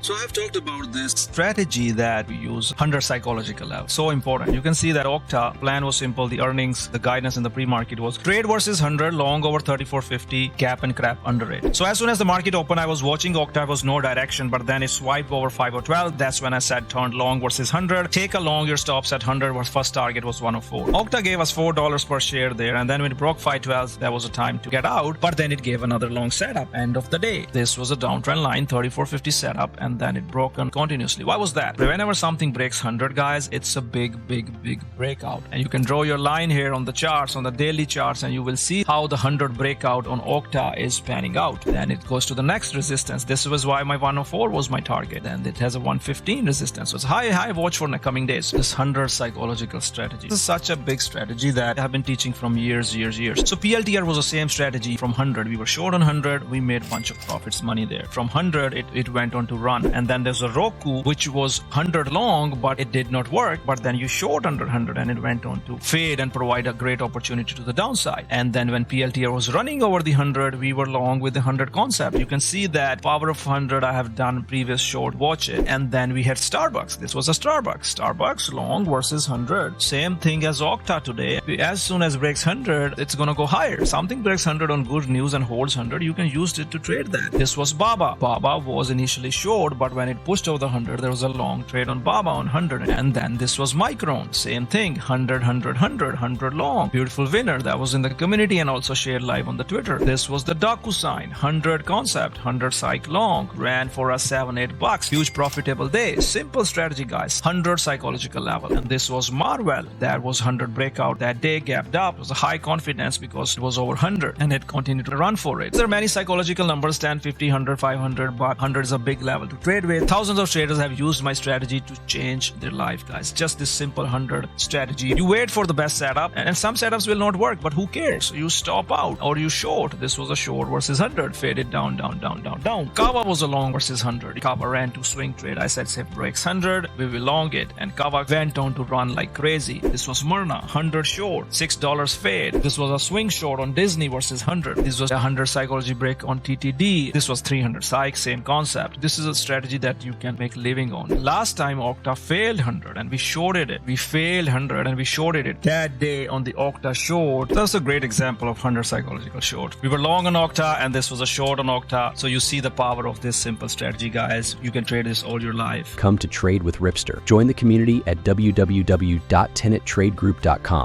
So I've talked about this strategy that we use under psychological level. So important. You can see that Okta plan was simple. The earnings, the guidance in the pre-market was trade versus 100, long over 34.50, gap and crap under it. So as soon as the market opened, I was watching Okta, was no direction, but then it swiped over 512. That's when I said turn long versus 100. Take a long, your stops at 100, where first target was 104. Okta gave us $4 per share there, and then when it broke 512, that was a time to get out, but then it gave another long setup. End of the day. This was a downtrend line, 34.50 setup, and then it broke on continuously. Why was that? Whenever something breaks 100, guys, it's a big breakout. And you can draw your line here on the charts, on the daily charts, and you will see how the 100 breakout on Okta is panning out. Then it goes to the next resistance. This was why my 104 was my target. And it has a 115 resistance. So it's high watch for the coming days. This 100 psychological strategy. This is such a big strategy that I've been teaching from years. So PLTR was the same strategy from 100. We were short on 100. We made a bunch of profits, money there. From 100, it went on to run. And then there's a Roku, which was 100 long, but it did not work. But then you short under 100 and it went on to fade and provide a great opportunity to the downside. And then when PLTR was running over the 100, we were long with the 100 concept. You can see that power of 100, I have done previous short, watch it. And then we had Starbucks. This was a Starbucks long versus 100. Same thing as Okta today. As soon as breaks 100, it's going to go higher. Something breaks 100 on good news and holds 100, you can use it to trade that. This was Baba. Baba was initially short, but when it pushed over the 100, there was a long trade on Baba on 100. And then this was Micron. Same thing. 100 long. Beautiful winner. That was in the community and also shared live on the Twitter. This was the DocuSign. 100 concept. 100 psych long. Ran for us $7-8. Huge profitable day. Simple strategy, guys. 100 psychological level. And this was Marvell. That was 100 breakout. That day gapped up. It was a high confidence because it was over 100 and it continued to run for it. There are many psychological numbers, 10, 50, 100, 500, but 100 is a big level to trade with. Thousands of traders have used my strategy to change their life, guys. Just this simple 100 strategy. You wait for the best setup and some setups will not work, but who cares? You stop out or you short. This was a short versus 100. Faded down. Kava was a long versus 100. Kava ran to swing trade. I said, say breaks 100, we will long it. And Kava went on to run like crazy. This was Myrna, 100 short, $6 fade. This was a swing short on Disney versus 100. This was a 100 psychology break on TTD. This was 300 psych, same concept. This is a strategy that you can make living on. Last time Okta failed 100 and we shorted it. We failed 100 and we shorted it. That day on the Okta short, that's a great example of 100 psychological short. We were long on Okta and this was a short on Okta. So you see the power of this simple strategy, guys. You can trade this all your life. Come to trade with Ripster. Join the community at www.tenettradegroup.com.